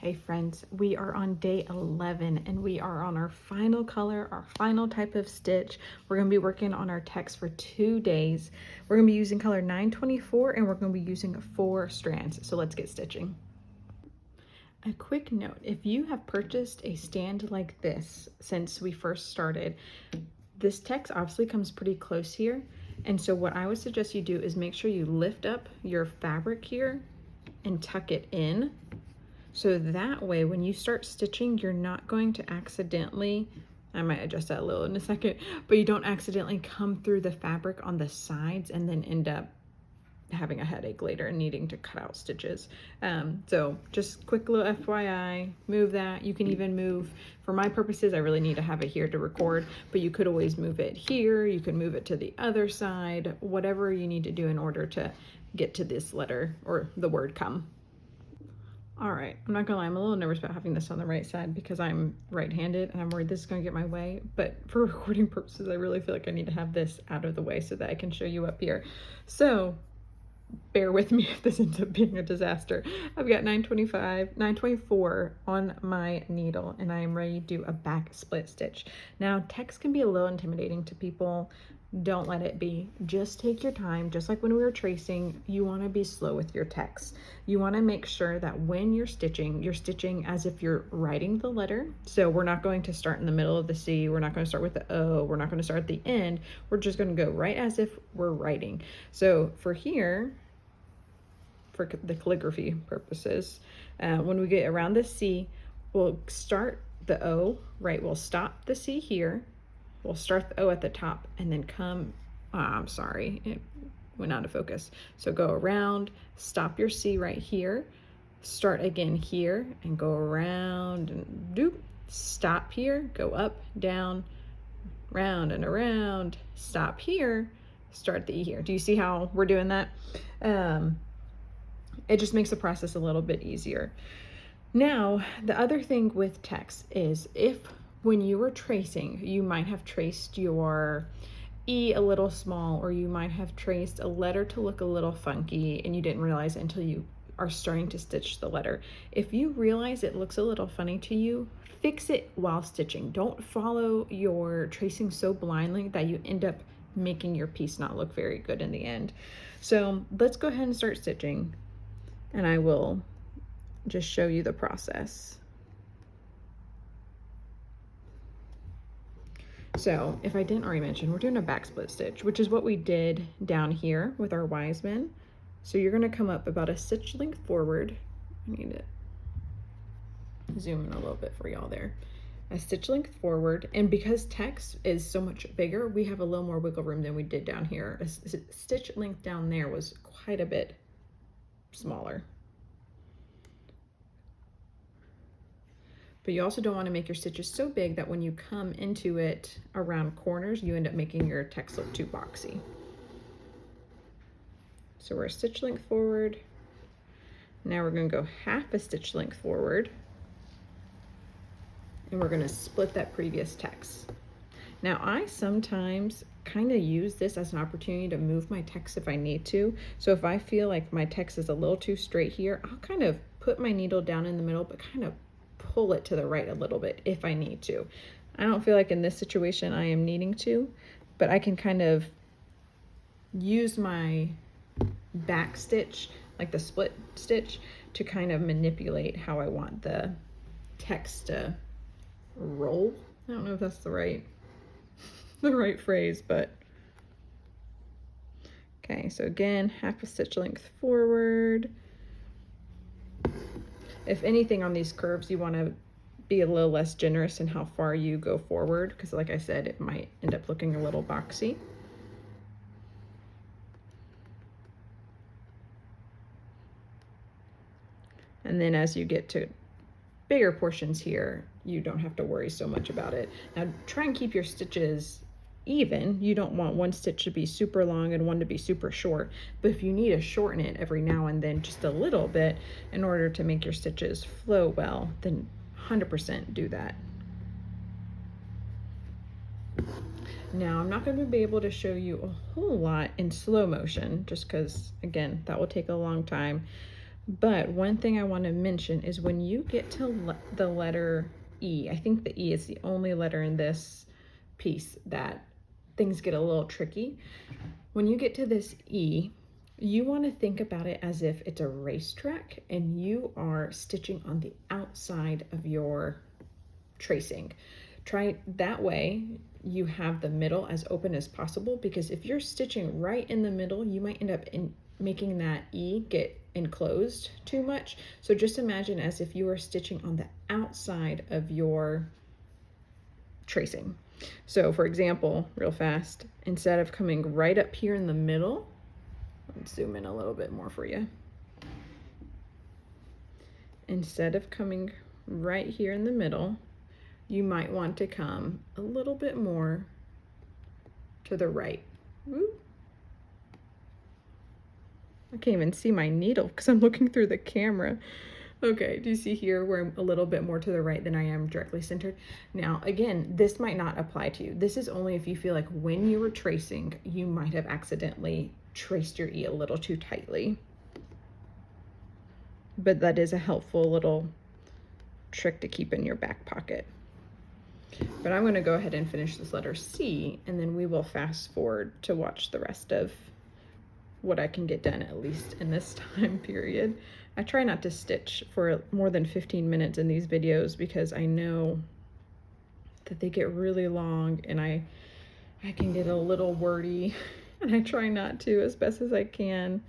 Hey friends, we are on day 11 and we are on our final color, our final type of stitch. We're going to be working on our text for 2 days. We're going to be using color 924 and we're going to be using 4 strands. So let's get stitching. A quick note, if you have purchased a stand like this since we first started, this text obviously comes pretty close here. And so what I would suggest you do is make sure you lift up your fabric here and tuck it in. So that way, when you start stitching, you're not going to accidentally, I might adjust that a little in a second, but you don't accidentally come through the fabric on the sides and then end up having a headache later and needing to cut out stitches. So just quick little FYI, move that. You can even move, for my purposes, I really need to have it here to record, but you could always move it here. You can move it to the other side, whatever you need to do in order to get to this letter or the word come. All right, I'm not gonna lie, I'm a little nervous about having this on the right side because I'm right-handed and I'm worried this is gonna get my way, but for recording purposes, I really feel like I need to have this out of the way so that I can show you up here. So bear with me if this ends up being a disaster. I've got 924 on my needle and I am ready to do a back split stitch. Now, text can be a little intimidating to people. Don't let it be. Just take your time. Just like when we were tracing, you want to be slow with your text. You want to make sure that when you're stitching as if you're writing the letter. So we're not going to start in the middle of the C. We're not going to start with the O. We're not going to start at the end. We're just going to go right as if we're writing. So for here, for the calligraphy purposes, when we get around the C, we'll start the O, right? We'll stop the C here. We'll start the O at the top and then come, I'm sorry, it went out of focus. So go around, stop your C right here, start again here and go around and doop, stop here, go up, down, round and around, stop here, start the E here. Do you see how we're doing that? It just makes the process a little bit easier. Now, the other thing with text is if when you were tracing, you might have traced your E a little small, or you might have traced a letter to look a little funky and you didn't realize it until you are starting to stitch the letter. If you realize it looks a little funny to you, fix it while stitching. Don't follow your tracing so blindly that you end up making your piece not look very good in the end. So let's go ahead and start stitching and I will just show you the process. So if I didn't already mention, we're doing a back split stitch, which is what we did down here with our Wiseman. So you're gonna come up about a stitch length forward. I need to zoom in a little bit for y'all there. A stitch length forward, and because text is so much bigger, we have a little more wiggle room than we did down here. A stitch length down there was quite a bit smaller. But you also don't want to make your stitches so big that when you come into it around corners, you end up making your text look too boxy. So we're a stitch length forward. Now we're going to go half a stitch length forward. And we're going to split that previous text. Now I sometimes kind of use this as an opportunity to move my text if I need to. So if I feel like my text is a little too straight here, I'll kind of put my needle down in the middle, but kind of pull it to the right a little bit if I need to. I don't feel like in this situation I am needing to, but I can kind of use my back stitch, like the split stitch, to kind of manipulate how I want the text to roll. I don't know if that's the right phrase, but okay. So again, half a stitch length forward. If anything on these curves, you want to be a little less generous in how far you go forward, because like I said, it might end up looking a little boxy. And then as you get to bigger portions here, you don't have to worry so much about it. Now try and keep your stitches even. You don't want one stitch to be super long and one to be super short, but if you need to shorten it every now and then just a little bit in order to make your stitches flow well, then 100% do that. Now I'm not going to be able to show you a whole lot in slow motion just because, again, that will take a long time, But one thing I want to mention is when you get to the letter E, I think the E is the only letter in this piece that things get a little tricky. When you get to this E, you want to think about it as if it's a racetrack and you are stitching on the outside of your tracing. Try that way you have the middle as open as possible, because if you're stitching right in the middle, you might end up making that E get enclosed too much. So just imagine as if you were stitching on the outside of your tracing. So for example, real fast, instead of coming right up here in the middle, let's zoom in a little bit more for you. Instead of coming right here in the middle, you might want to come a little bit more to the right. Ooh. I can't even see my needle because I'm looking through the camera. Okay, do you see here where I'm a little bit more to the right than I am directly centered? Now, again, this might not apply to you. This is only if you feel like when you were tracing, you might have accidentally traced your E a little too tightly. But that is a helpful little trick to keep in your back pocket. But I'm going to go ahead and finish this letter C, and then we will fast forward to watch the rest of what I can get done, at least in this time period. I try not to stitch for more than 15 minutes in these videos because I know that they get really long and I can get a little wordy, and I try not to as best as I can.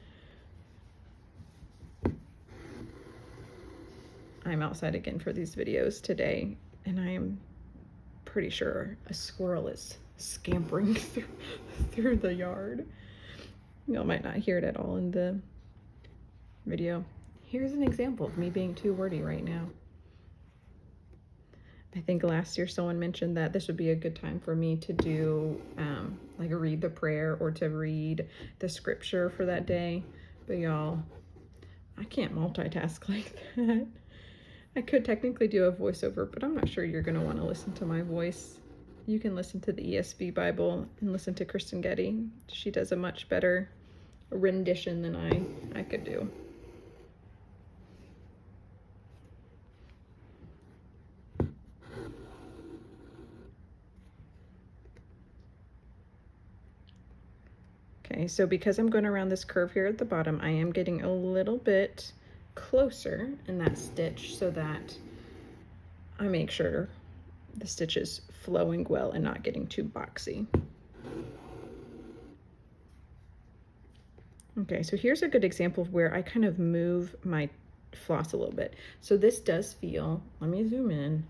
I'm outside again for these videos today, and I am pretty sure a squirrel is scampering through the yard. Y'all might not hear it at all in the video. Here's an example of me being too wordy right now. I think last year someone mentioned that this would be a good time for me to do like read the prayer or to read the scripture for that day. But y'all, I can't multitask like that. I could technically do a voiceover, but I'm not sure you're going to want to listen to my voice. You can listen to the ESV Bible and listen to Kristen Getty. She does a much better rendition than I could do. Okay, so because I'm going around this curve here at the bottom, I am getting a little bit closer in that stitch so that I make sure the stitch is flowing well and not getting too boxy. Okay, so here's a good example of where I kind of move my floss a little bit. So this does feel, let me zoom in.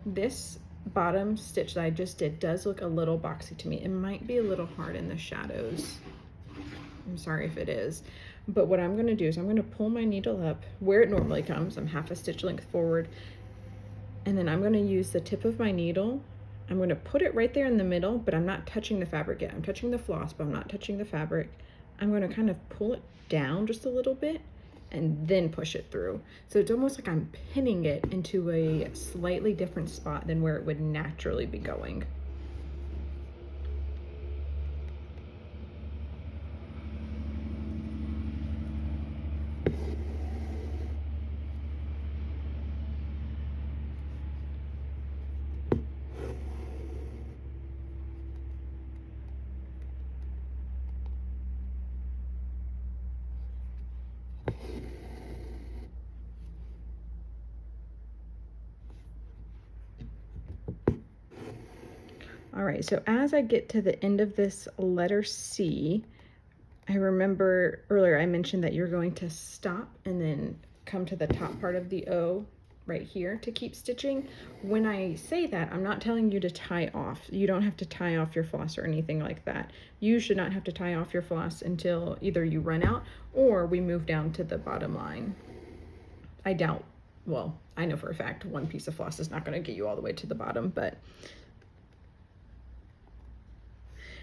This bottom stitch that I just did does look a little boxy to me. It might be a little hard in the shadows. I'm sorry if it is. But what I'm gonna do is I'm gonna pull my needle up where it normally comes. I'm half a stitch length forward. And then I'm gonna use the tip of my needle. I'm gonna put it right there in the middle, but I'm not touching the fabric yet. I'm touching the floss, but I'm not touching the fabric. I'm gonna kind of pull it down just a little bit and then push it through. So it's almost like I'm pinning it into a slightly different spot than where it would naturally be going. All right, so as I get to the end of this letter C, I remember earlier I mentioned that you're going to stop and then come to the top part of the O right here to keep stitching. When I say that, I'm not telling you to tie off. You don't have to tie off your floss or anything like that. You should not have to tie off your floss until either you run out or we move down to the bottom line. I doubt, well, I know for a fact one piece of floss is not going to get you all the way to the bottom, but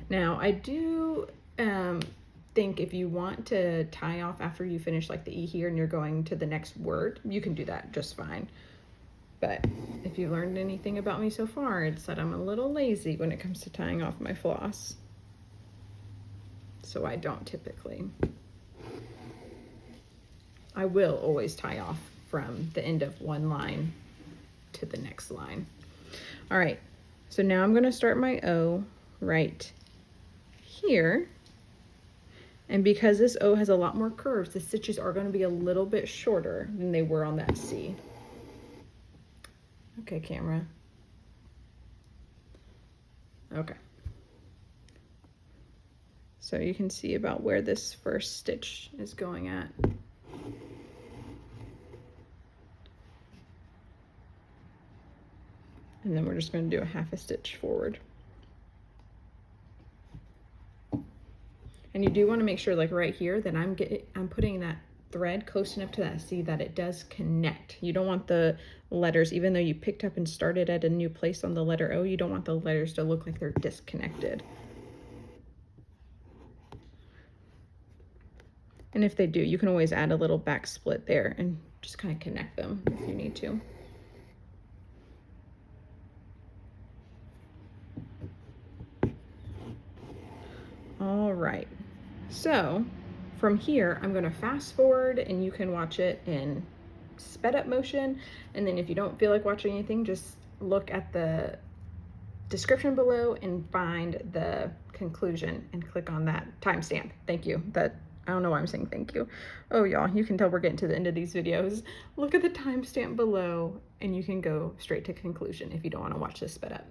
now I do think if you want to tie off after you finish like the E here and you're going to the next word, you can do that just fine. But if you learned anything about me so far, it's that I'm a little lazy when it comes to tying off my floss. So I don't typically. I will always tie off from the end of one line to the next line. All right, so now I'm gonna start my O right here. And because this O has a lot more curves, the stitches are gonna be a little bit shorter than they were on that C. Okay, camera. Okay. So you can see about where this first stitch is going at. And then we're just going to do a half a stitch forward. And you do want to make sure, like right here, that I'm putting that thread close enough to that C that it does connect. You don't want the letters, even though you picked up and started at a new place on the letter O, you don't want the letters to look like they're disconnected. And if they do, you can always add a little back split there and just kind of connect them if you need to. All right, so from here, I'm gonna fast forward and you can watch it in sped up motion. And then if you don't feel like watching anything, just look at the description below and find the conclusion and click on that timestamp. Thank you. I don't know why I'm saying thank you. Oh, y'all, you can tell we're getting to the end of these videos. Look at the timestamp below and you can go straight to conclusion if you don't want to watch this sped up.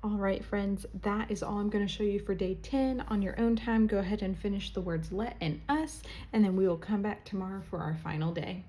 All right, friends, that is all I'm going to show you for day 10. On your own time, go ahead and finish the words let and us, and then we will come back tomorrow for our final day.